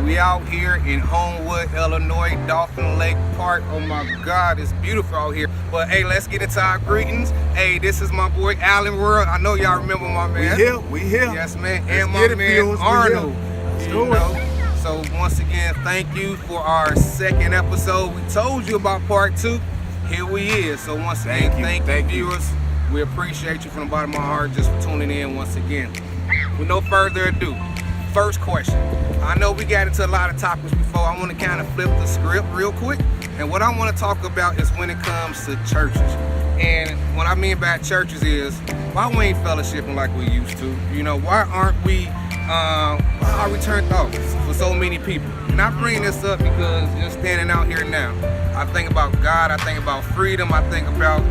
We out here in Homewood, Illinois, Dolphin Lake Park. Oh my God, it's beautiful out here. But hey, let's get into our greetings. Hey, this is my boy Allen World. I know y'all remember my man. We here. Yes, man. And my man Arnold. So once again, thank you for our second episode. We told you about part 2. Here we is. So once again, thank you, viewers. We appreciate you from the bottom of my heart just for tuning in once again. With no further ado, first question. I know we got into a lot of topics before. I want to kind of flip the script real quick. And what I want to talk about is when it comes to churches. And what I mean by churches is, why we ain't fellowshipping like we used to? You know, why are we turned off for so many people? And I bring this up because just standing out here now, I think about God, I think about freedom, I think about,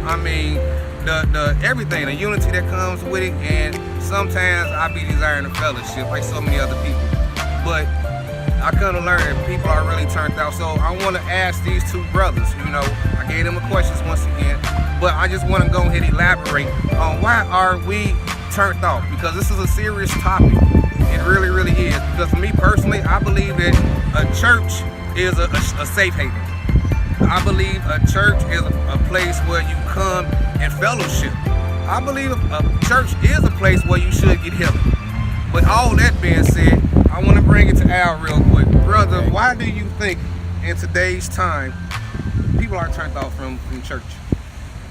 the everything, the unity that comes with it, and sometimes I be desiring a fellowship like so many other people. But I come to learn that people are really turned out. So I want to ask these two brothers, you know, I gave them the questions once again, but I just want to go ahead and elaborate on why are we turned off? Because this is a serious topic. It really, really is. Because for me personally, I believe that a church is a safe haven. I believe a church is a place where you come and fellowship. I believe a church is a place where you should get healing. But all that being said, I want to bring it to Al real quick. Brother, why do you think in today's time people are turned off from church?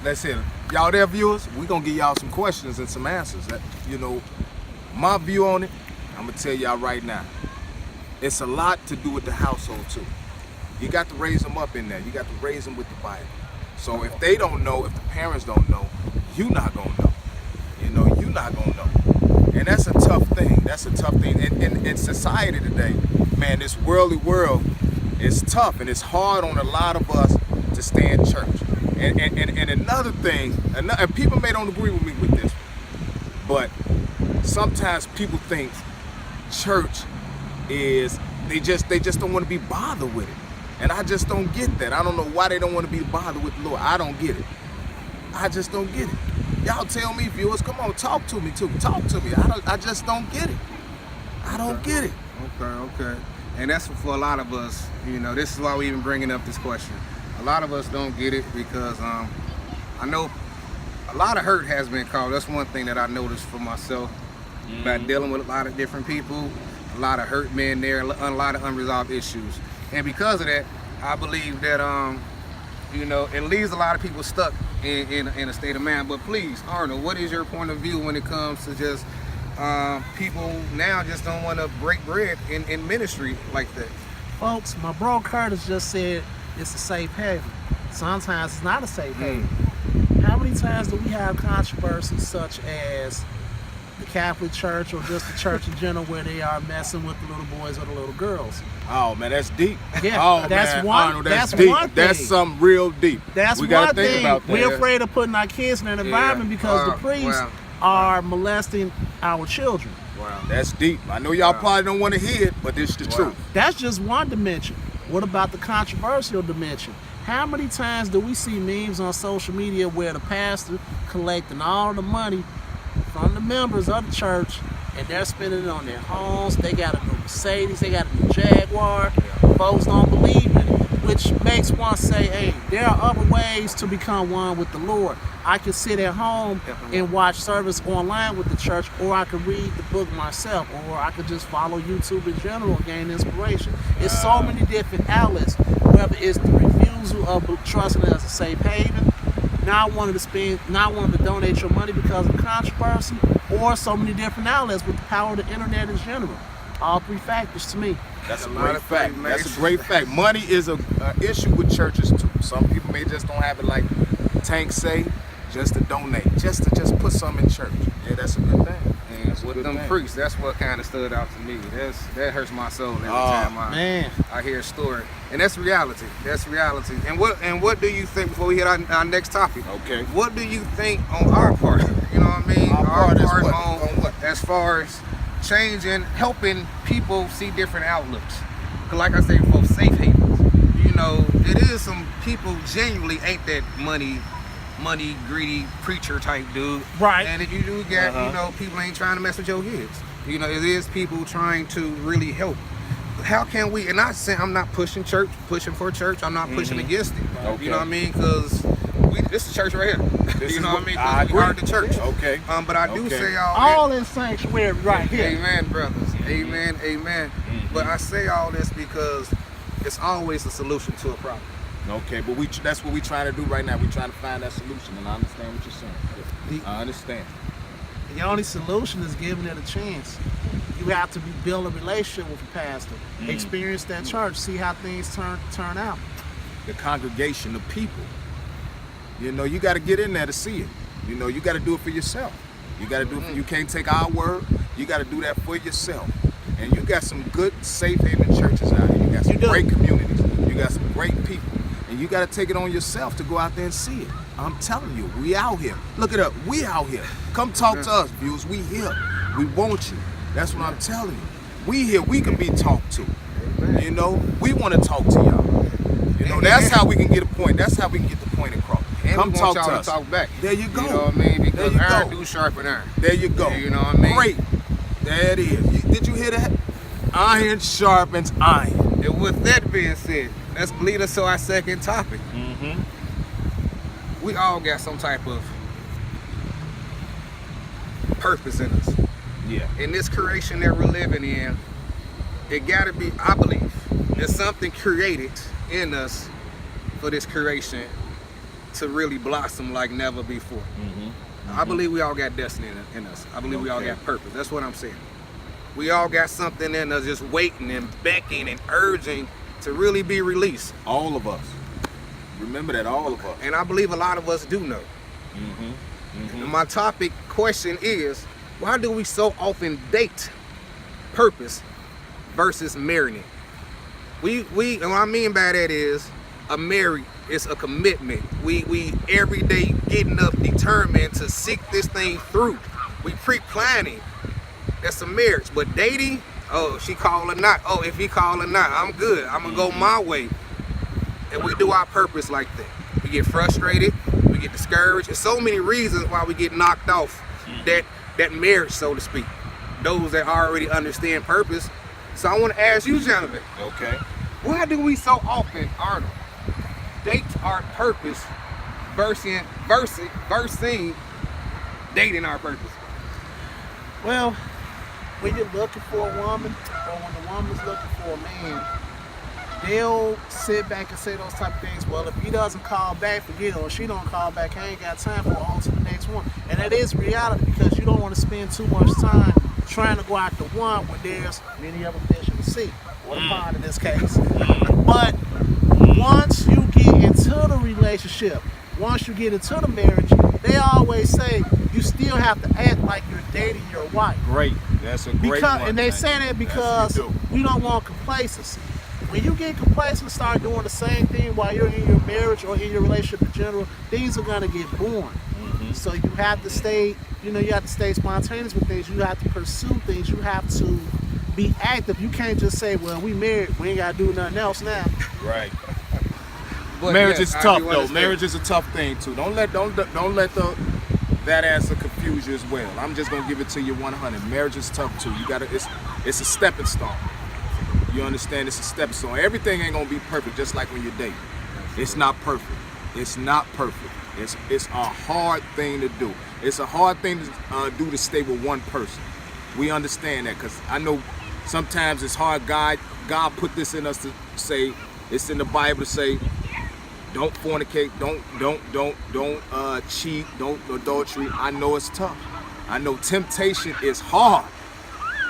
That's it. Y'all there, viewers? We're going to give y'all some questions and some answers. You know, my view on it, I'm going to tell y'all right now. It's a lot to do with the household, too. You got to raise them up in there. You got to raise them with the Bible. So if they don't know, if the parents don't know, you're not going to know. You know, you're not going to know. And that's a tough thing. That's a tough thing. In society today, man, this worldly world is tough. And it's hard on a lot of us to stay in church. And another thing, and people may don't agree with me with this, but sometimes people think church is, they just don't want to be bothered with it. And I just don't get that. I don't know why they don't want to be bothered with the Lord. I don't get it. I just don't get it. Y'all tell me, viewers, come on, talk to me too. Talk to me. I just don't get it. I don't get it. Okay. And that's for a lot of us, you know, this is why we even bringing up this question. A lot of us don't get it because I know a lot of hurt has been caused. That's one thing that I noticed for myself about dealing with a lot of different people, a lot of hurt men there, a lot of unresolved issues. And because of that, I believe that, you know, it leaves a lot of people stuck in a state of mind. But please, Arnold, what is your point of view when it comes to just people now just don't want to break bread in ministry like that? Folks, my bro Curtis just said it's a safe haven. Sometimes it's not a safe haven. How many times do we have controversies such as the Catholic Church or just the church in general where they are messing with the little boys or the little girls? Oh man, that's deep. Yeah, oh, that's man, one. Arnold, that's deep. one thing. That's something real deep. That's we gotta one think thing. about that. We're afraid of putting our kids in an environment because the priests are molesting our children. Wow, that's deep. I know y'all probably don't want to hear it, but it's the truth. That's just one dimension. What about the controversial dimension? How many times do we see memes on social media where the pastor collecting all the money from the members of the church and they're spending it on their homes? They got a new Mercedes, they got a new Jaguar. Folks don't believe in it, which makes one say, hey, there are other ways to become one with the Lord. I can sit at home and watch service online with the church, or I could read the book myself, or I could just follow YouTube in general and gain inspiration. It's so many different outlets, whether it's the refusal of trusting as a safe haven, not wanting to donate your money because of controversy, or so many different outlets with the power of the internet in general. All three factors to me. That's a great fact. That's a great fact. Money is an issue with churches too. Some people may just don't have it like Tank say, just to donate, just to put some in church. Yeah, that's a good thing. And with them priests, that's what kind of stood out to me. That hurts my soul every time I hear a story. And that's reality. That's reality. And what do you think, before we hit our next topic? Okay. What do you think on our part? You know what I mean? Our part on what? As far as changing, helping people see different outlooks. Cause like I said before, safe havens. You know, it is some people genuinely ain't that money greedy preacher type dude. Right. And if you do get, you know, people ain't trying to mess with your kids. You know, it is people trying to really help. how can we? And I'm not pushing for church. I'm not pushing against it. Okay. You know what I mean? Because this is church right here. This You is know what I mean? I 'Cause we are agree. the church. Okay. But I do say all in sanctuary right here. Amen, brothers. Amen. Amen. But I say all this because it's always a solution to a problem. Okay, but that's what we're trying to do right now. We're trying to find that solution, and I understand what you're saying. I understand. The only solution is giving it a chance. You have to build a relationship with a pastor, experience that church, see how things turn out. The congregation, the people. You know, you got to get in there to see it. You know, you got to do it for yourself. You got to do it. You can't take our word. You got to do that for yourself. And you got some good, safe haven churches out here. You got some great communities. You got some great people. And you got to take it on yourself to go out there and see it. I'm telling you, we out here. Look it up. We out here. Come talk to us, viewers. We here. We want you. That's what I'm telling you. We here. We can be talked to. You know, we want to talk to y'all. You know, that's how we can get a point. That's how we can get the point across. And Come we talk want to y'all us. to talk back. There you go. You know what I mean? Because There you iron go. do sharpen iron. There you go. You know what I mean? Great. There it is. Did you hear that? Iron sharpens iron. And with that being said, let's lead us to our second topic. We all got some type of purpose in us. Yeah. In this creation that we're living in, it gotta be, I believe, there's something created in us for this creation to really blossom like never before. I believe we all got destiny in us. I believe we all got purpose. That's what I'm saying. We all got something in us just waiting and beckoning and urging to really be released. All of us. Remember that, all of us. And I believe a lot of us do know. And my topic question is, why do we so often date purpose versus marrying? And what I mean by that is, a marriage is a commitment. We every day getting up determined to seek this thing through. We pre-planning. That's a marriage. But dating, oh, she call or not. Oh, if he call or not, I'm good. I'm gonna go my way. And we do our purpose like that. We get frustrated, we get discouraged. There's so many reasons why we get knocked off that marriage, so to speak. Those that already understand purpose. So I want to ask you, gentlemen, Okay. why do we so often, Arnold, date our purpose versus dating our purpose? Well, when you're looking for a woman, or when the woman's looking for a man, they'll sit back and say those type of things. Well, if he doesn't call back, forget it. Or she don't call back, I ain't got time for it, on to the next one. And that is reality, because you don't want to spend too much time trying to go out to one when there's many other fish in the sea, or the pond in this case. But once you get into the relationship, once you get into the marriage, they always say you still have to act like you're dating your wife. Great. That's a great one. And they say that because we don't want complacency. When you get complacent and start doing the same thing while you're in your marriage or in your relationship in general, things are gonna get boring. So you have to stay, you have to stay spontaneous with things. You have to pursue things. You have to be active. You can't just say, well, we married, we ain't gotta do nothing else now. Right. But Marriage yes, is I tough do though. understand. Marriage is a tough thing too. Don't let that answer confuse you as well. I'm just gonna give it to you 100. Marriage is tough too. You gotta. It's a stepping stone. You understand? It's a stepping stone. Everything ain't gonna be perfect. Just like when you're dating, it's not perfect. It's not perfect. It's a hard thing to do. It's a hard thing to do to stay with one person. We understand that, because I know sometimes it's hard. God put this in us to say. It's in the Bible to say, don't fornicate, don't cheat, don't adultery. I know it's tough. I know temptation is hard.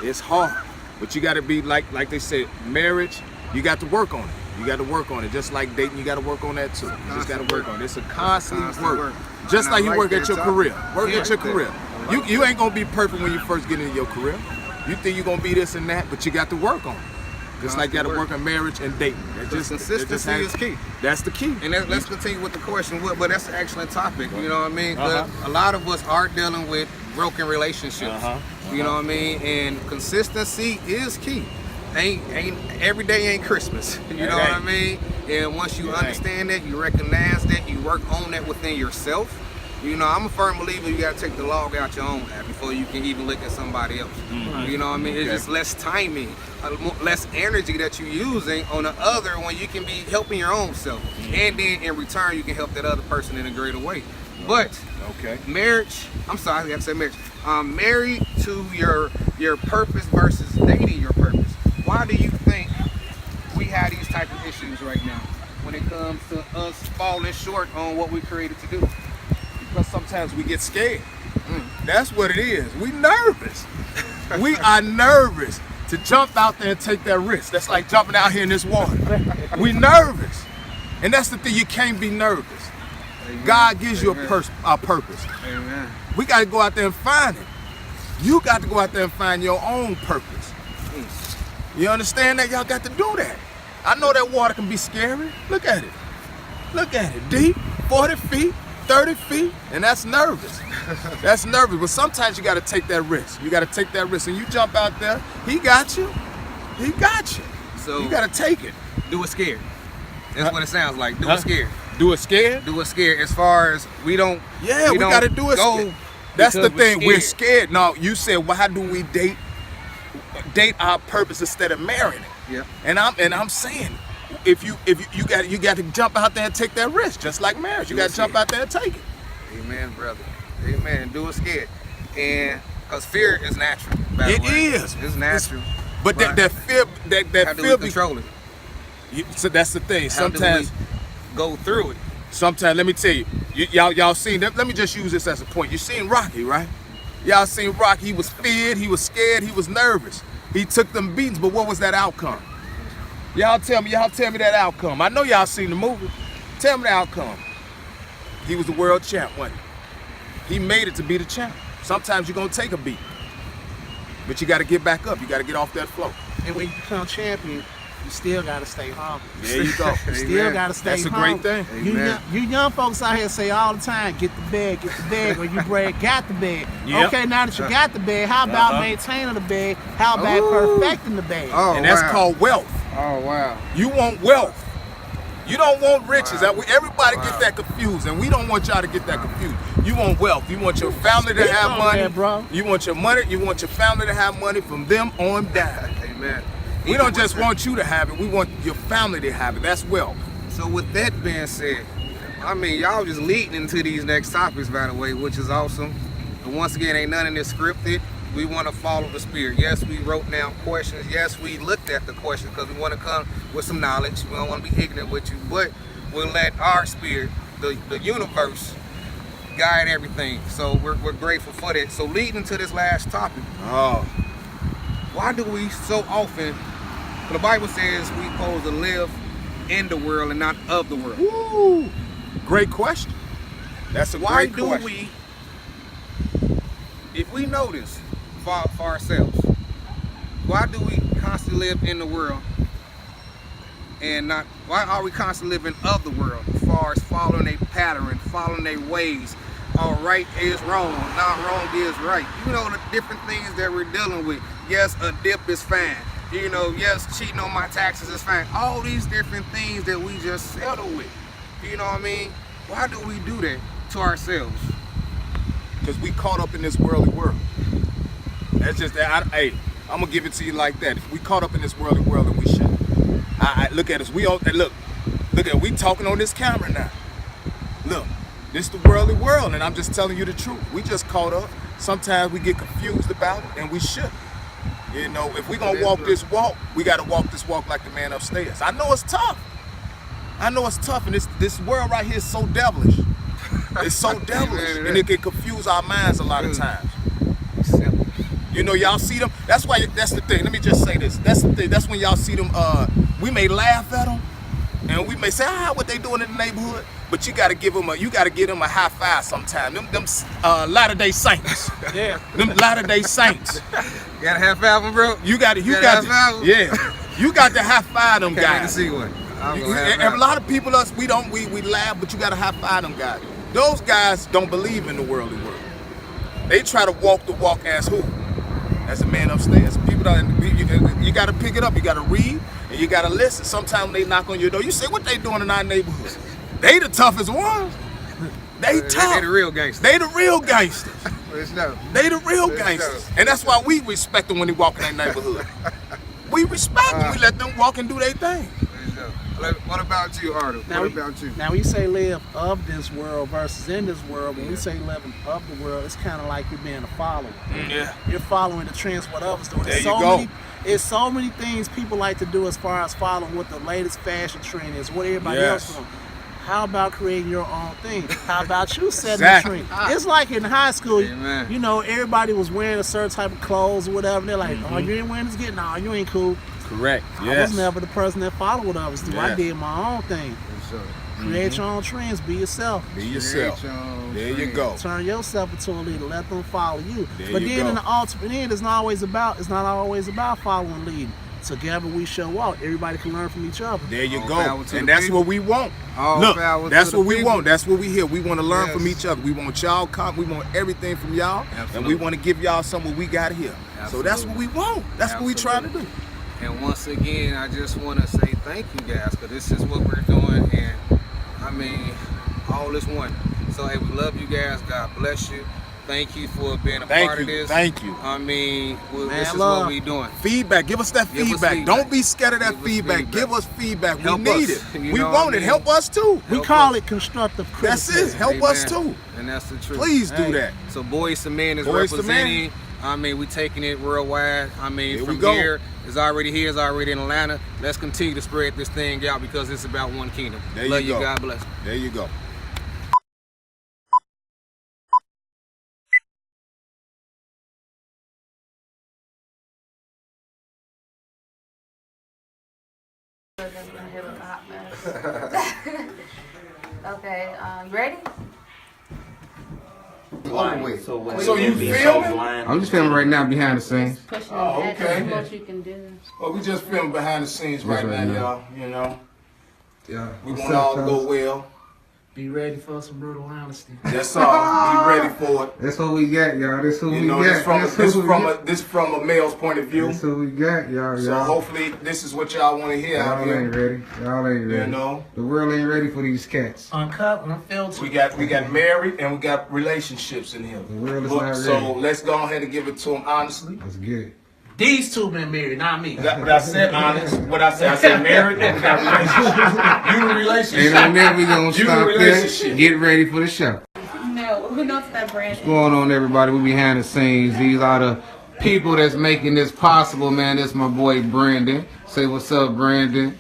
It's hard. But you got to be like they said, marriage, you got to work on it. You got to work on it. Just like dating, you got to work on that too. You just got to work on it. It's a constant work. Just like you work at your career. Work at your career. You ain't going to be perfect when you first get into your career. You think you're going to be this and that, but you got to work on it. Just like you got to work on marriage and dating. Consistency is key. That's the key. And let's continue with the question, but that's an excellent topic, you know what I mean? A lot of us are dealing with broken relationships, you know what I mean? And consistency is key. Ain't every day ain't Christmas, you know what I mean? And once you understand that, you recognize that, you work on that within yourself, You know, I'm a firm believer you gotta take the log out your own eye before you can even look at somebody else. You know what I mean? It's just less timing, less energy that you're using on the other when you can be helping your own self. And then in return, you can help that other person in a greater way. But marriage, I'm sorry, I gotta say marriage. Married to your purpose versus dating your purpose. Why do you think we have these type of issues right now when it comes to us falling short on what we created to do? Because sometimes we get scared. That's what it is. We nervous. We are nervous to jump out there and take that risk. That's like jumping out here in this water. We nervous. And that's the thing, you can't be nervous. Amen. God gives you a purpose. Amen. We got to go out there and find it. You got to go out there and find your own purpose. You understand that? Y'all got to do that. I know that water can be scary. Look at it. Look at it. Deep, 40 feet, 30 feet, and that's nervous. That's nervous. But sometimes you got to take that risk. You got to take that risk. And you jump out there, he got you. He got you. So you got to take it. Do it scared. That's what it sounds like. Do it scared. Do it scared? Do it scared. As far as we don't. Yeah, we got to do it scared. That's the thing. We're scared. No, you said, well, how do we date our purpose instead of marrying it? Yeah. And I'm saying, if you got to jump out there and take that risk, just like marriage. You got to jump out there and take it. Amen, brother. Amen. Do it scared. And because fear is natural. It is. It's natural. But that fear, how do we control it? So that's the thing. Sometimes how do we go through it. Sometimes, let me tell you, y'all seen. Let me just use this as a point. You seen Rocky, right? Y'all seen Rocky. He was feared. He was scared. He was nervous. He took them beatings, but what was that outcome? Y'all tell me that outcome. I know y'all seen the movie. Tell me the outcome. He was the world champ, wasn't he? He made it to be the champ. Sometimes you're gonna take a beat, but you gotta get back up. You gotta get off that float. And when you become champion, you still gotta stay humble. There you go. You still gotta stay humble. humble. That's a great thing. You young folks out here say all the time, get the bag, or you brag, got the bag. Yep. Okay, now that you got the bag, how about maintaining the bag? How about perfecting the bag? Oh, and that's called wealth. Oh, wow. You want wealth. You don't want riches. Everybody get that confused, and we don't want y'all to get that confused. You want wealth. You want your family to have money. Bro. You want your money. You want your family to have money from them on down. Amen. We don't just want you to have it. We want your family to have it. That's wealth. So with that being said, I mean, y'all just leading into these next topics, by the way, which is awesome. And once again, ain't none of this scripted. We want to follow the spirit. Yes, we wrote down questions. Yes, we looked at the questions because we want to come with some knowledge. We don't want to be ignorant with you, but we'll let our spirit, the universe, guide everything. So we're grateful for that. So leading to this last topic, why do we so often, the Bible says we supposed to live in the world and not of the world? Woo! Great question. That's a great question. Why do we, if we know this for ourselves, why do we constantly live in the world and not, why are we constantly living of the world as far as following a pattern, following their ways? All right is wrong, not wrong is right. You know, the different things that we're dealing with. Yes, a dip is fine. You know, yes, cheating on my taxes is fine. All these different things that we just settle with. You know what I mean? Why do we do that to ourselves? Because we caught up in this worldly world. That's just that. Hey, I'm gonna give it to you like that. If we caught up in this worldly world, and we shouldn't. Look at us. We all look at. We talking on this camera now. Look, this the worldly world, and I'm just telling you the truth. We just caught up. Sometimes we get confused about it, and we shouldn't. You know, if we're gonna walk this walk, we gotta walk this walk like the man upstairs. I know it's tough. And this world right here is so devilish. It's so devilish, and it can confuse our minds a lot of times. You know, y'all see them. That's the thing. Let me just say this. That's the thing. That's when y'all see them. We may laugh at them, and we may say, what they doing in the neighborhood? But you gotta give them a high five sometime. Them Latter-day Saints. Yeah. Them Latter-day Saints. You got a half album, bro? You got to high five them guys. I can see one. And a lot of people, we laugh, but you got to high five them guys. Those guys don't believe in the worldly world. They try to walk the walk as who? As a man upstairs. People you got to pick it up. You got to read and you got to listen. Sometimes they knock on your door. You say, what they doing in our neighborhood? They the toughest ones. They tough. They the real gangsters. They the real gangsters. No. They the real Let's gangsters. go. And that's why we respect them when they walk in that neighborhood. We respect them. We let them walk and do their thing. What about you, Arnold? Now, What about you? Now, we say live of this world versus in this world. When we say living of the world, it's kind of like you're being a follower. Yeah. You're following the trends, what others do. There you go. It's so many things people like to do as far as following what the latest fashion trend is, what everybody else doing. How about creating your own thing? How about you setting the trend? It's like in high school, you know, everybody was wearing a certain type of clothes or whatever. They're like, oh, you ain't wearing this, no, you ain't cool. Correct. I was never the person that followed what others do. I did my own thing. Create your own trends. Be yourself. Be yourself. There you go. Turn yourself into a leader. Let them follow you. But then in the ultimate end, it's not always about following and leading. Together we show out. Everybody can learn from each other. There you go. And that's what we want. Look, that's what we want. That's what we hear. We want to learn from each other. We want y'all we want everything from y'all. And we want to give y'all some what we got here. So that's what we want. That's what we try to do. And once again, I just want to say thank you guys, because this is what we're doing, and I mean, all is one. So hey, we love you guys. God bless you. Thank you for being a part of this. Thank you. I mean, this is what we're doing. Feedback. Give us that feedback. Don't be scared of that feedback. Give us feedback. We need it. We want it. Help us too. We call it constructive criticism. That's it. Help us too. And that's the truth. Please do that. So Boys to Men is representing. I mean, we taking it worldwide. I mean, from here, it's already here, it's already in Atlanta. Let's continue to spread this thing out because it's about one kingdom. Love you, God bless. There you go. Okay, you ready? So you filming? I'm just filming right now behind the scenes. Pushing okay. what you can do. Well, we just filming behind the scenes right now, y'all. You know, we want up, all to fellas? go well. Be ready for some brutal honesty. That's all. Be ready for it. That's what we got, y'all. That's who we know, got. This from a male's point of view. That's what we got, y'all. So hopefully this is what y'all want to hear out Y'all here. ain't ready. Y'all ain't ready. You know, the world ain't ready for these cats. Uncut, unfiltered. we got married and we got relationships in here. The world is not ready. So let's go ahead and give it to them honestly. Let's get it. These two been married, not me. What I said honest. What I said married and we got relationships. You in a relationship. And on that, we gonna You stop there. relationship. Get ready for the show. No, who knows that brand? What's going on, everybody? We behind the scenes. These are the people that's making this possible, man. This is my boy Brandon. Say what's up, Brandon.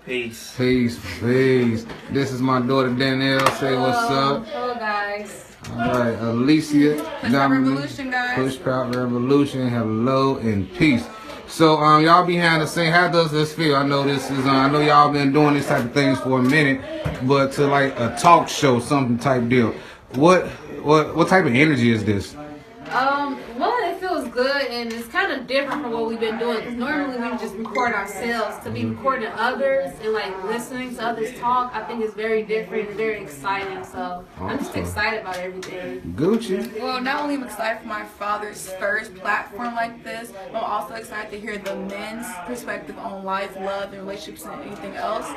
Peace. Peace, peace. This is my daughter Danielle. Say what's up. Hello, guys. All right, Alicia. Push Pop Revolution, guys. Push Pop Revolution. Hello and peace. So, y'all behind the scene. How does this feel? I know this is. I know y'all been doing this type of things for a minute, but to like a talk show, something type deal. What type of energy is this? Well, it feels good, and it's kind of different from what we've been doing. Because normally we just record ourselves. To be recording others and like listening to others talk, I think is very different and very exciting. So I'm just excited about everything. Gucci. Well, not only am I excited for my father's first platform like this, but I'm also excited to hear the men's perspective on life, love, and relationships and anything else.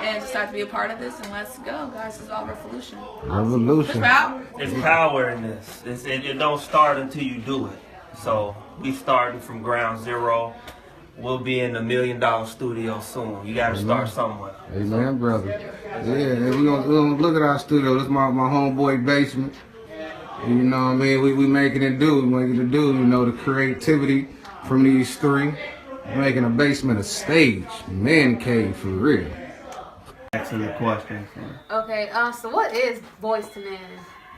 And just to be a part of this. And let's go, guys. This is all revolution. Revolution. There's power in this. It don't start until you do it. So we starting from ground zero. We'll be in the $1 million studio soon. You got to start somewhere. Amen, brother. Yeah, and we gonna look at our studio. This is my homeboy basement. And you know what I mean? We making it do. We making it do. You know, the creativity from these three. Making a basement a stage. Man cave for real. Asking the question. Okay, so what is Boys to Men?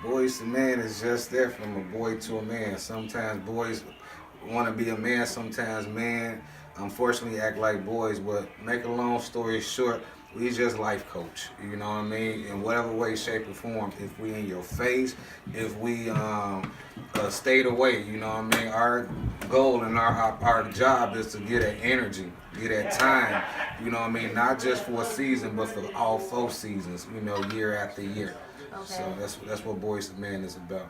Boys to Men is just that, from a boy to a man. Sometimes boys want to be a man, sometimes men unfortunately act like boys, but make a long story short, we just life coach, you know what I mean, in whatever way, shape, or form. If we in your face, if we stayed away, you know what I mean, our goal and our job is to get that energy, get that time, you know what I mean, not just for a season, but for all 4 seasons, you know, year after year. Okay. So that's what Boys to Men is about.